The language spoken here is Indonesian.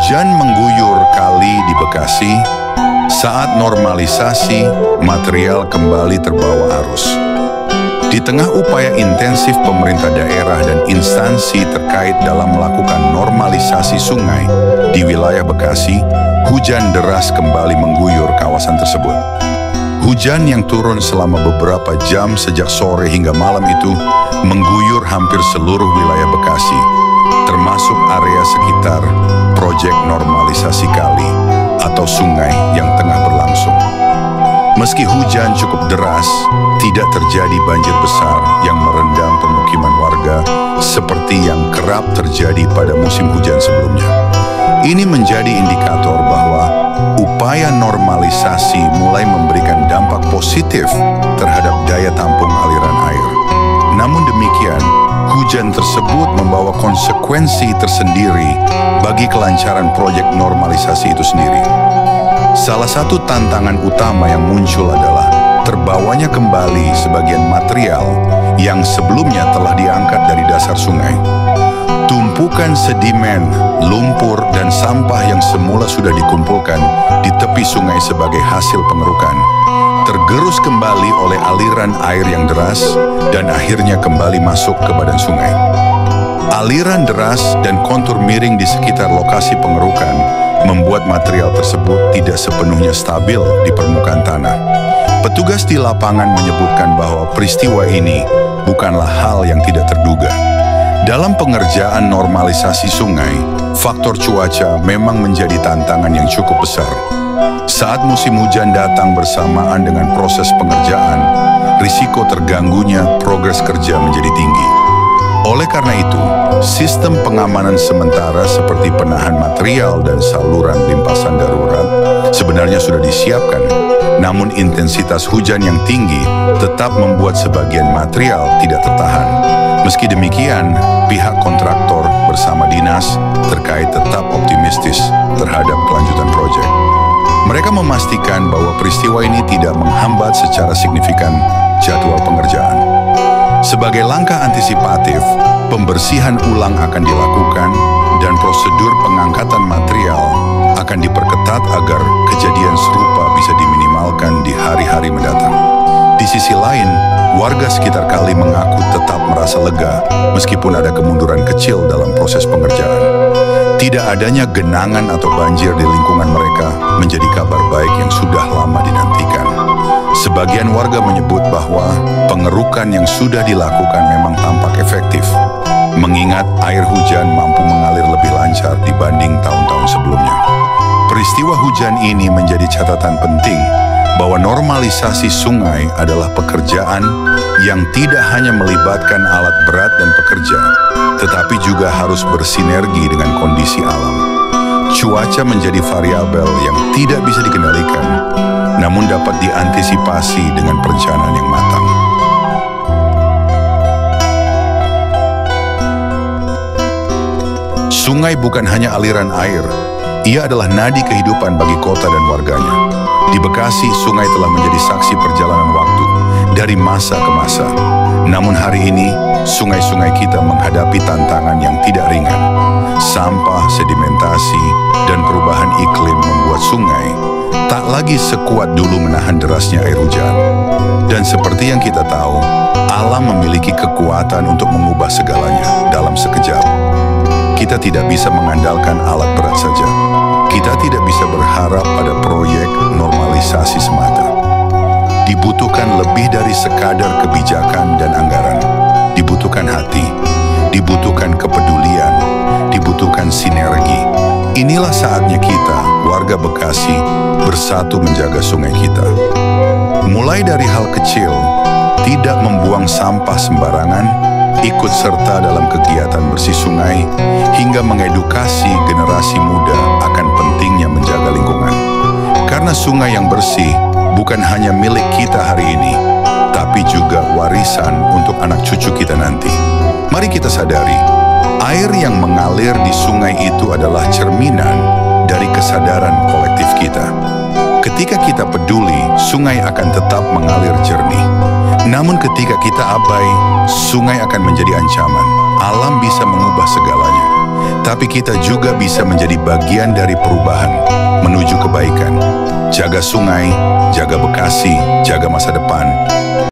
Hujan mengguyur kali di Bekasi saat normalisasi material kembali terbawa arus. Di tengah upaya intensif pemerintah daerah dan instansi terkait dalam melakukan normalisasi sungai di wilayah Bekasi, hujan deras kembali mengguyur kawasan tersebut. Hujan yang turun selama beberapa jam sejak sore hingga malam itu mengguyur hampir seluruh wilayah Bekasi, termasuk area sekitar proyek normalisasi kali atau sungai yang tengah berlangsung. Meski hujan cukup deras, tidak terjadi banjir besar yang merendam pemukiman warga seperti yang kerap terjadi pada musim hujan sebelumnya. Ini menjadi indikator bahwa upaya normalisasi mulai memberikan dampak positif terhadap daya tampung aliran air. Namun demikian, hujan tersebut membawa konsekuensi tersendiri bagi kelancaran proyek normalisasi itu sendiri. Salah satu tantangan utama yang muncul adalah terbawanya kembali sebagian material yang sebelumnya telah diangkat dari dasar sungai. Tumpukan sedimen, lumpur, dan sampah yang semula sudah dikumpulkan di tepi sungai sebagai hasil pengerukan tergerus kembali oleh aliran air yang deras dan akhirnya kembali masuk ke badan sungai. Aliran deras dan kontur miring di sekitar lokasi pengerukan membuat material tersebut tidak sepenuhnya stabil di permukaan tanah. Petugas di lapangan menyebutkan bahwa peristiwa ini bukanlah hal yang tidak terduga. Dalam pengerjaan normalisasi sungai, faktor cuaca memang menjadi tantangan yang cukup besar. Saat musim hujan datang bersamaan dengan proses pengerjaan, risiko terganggunya progres kerja menjadi tinggi. Oleh karena itu, sistem pengamanan sementara seperti penahan material dan saluran limpasan darurat sebenarnya sudah disiapkan. Namun intensitas hujan yang tinggi tetap membuat sebagian material tidak tertahan. Meski demikian, pihak kontraktor bersama dinas terkait tetap optimistis terhadap kelanjutan proyek. Mereka memastikan bahwa peristiwa ini tidak menghambat secara signifikan jadwal pengerjaan. Sebagai langkah antisipatif, pembersihan ulang akan dilakukan dan prosedur pengangkatan material akan diperketat agar kejadian serupa bisa diminimalkan di hari-hari mendatang. Di sisi lain, warga sekitar kali mengaku tetap merasa lega meskipun ada kemunduran kecil dalam proses pengerjaan. Tidak adanya genangan atau banjir di lingkungan mereka menjadi kabar baik yang sudah lama dinantikan. Sebagian warga menyebut bahwa pengerukan yang sudah dilakukan memang tampak efektif, mengingat air hujan mampu mengalir lebih lancar dibanding tahun-tahun sebelumnya. Peristiwa hujan ini menjadi catatan penting bahwa normalisasi sungai adalah pekerjaan yang tidak hanya melibatkan alat berat dan pekerja, tetapi juga harus bersinergi dengan kondisi alam. Cuaca menjadi variabel yang tidak bisa dikendalikan, namun dapat diantisipasi dengan perencanaan yang matang. Sungai bukan hanya aliran air, ia adalah nadi kehidupan bagi kota dan warganya. Di Bekasi, sungai telah menjadi saksi perjalanan waktu dari masa ke masa. Namun hari ini, sungai-sungai kita menghadapi tantangan yang tidak ringan. Sampah, sedimentasi, dan perubahan iklim membuat sungai tak lagi sekuat dulu menahan derasnya air hujan. Dan seperti yang kita tahu, alam memiliki kekuatan untuk mengubah segalanya dalam sekejap. Kita tidak bisa mengandalkan alat berat saja. Kita tidak bisa berharap pada proyek normalisasi semata. Dibutuhkan lebih dari sekadar kebijakan dan anggaran. Dibutuhkan hati, dibutuhkan kepedulian, dibutuhkan sinergi. Inilah saatnya kita, warga Bekasi, bersatu menjaga sungai kita. Mulai dari hal kecil, tidak membuang sampah sembarangan, ikut serta dalam kegiatan bersih sungai, hingga mengedukasi generasi muda akan pentingnya menjaga lingkungan. Karena sungai yang bersih bukan hanya milik kita hari ini, tapi juga warisan untuk anak cucu kita nanti. Mari kita sadari, air yang mengalir di sungai itu adalah cerminan dari kesadaran kolektif kita. Ketika kita peduli, sungai akan tetap mengalir jernih. Namun ketika kita abai, sungai akan menjadi ancaman. Alam bisa mengubah segalanya, Tapi kita juga bisa menjadi bagian dari perubahan menuju kebaikan. Jaga sungai, jaga Bekasi, jaga masa depan.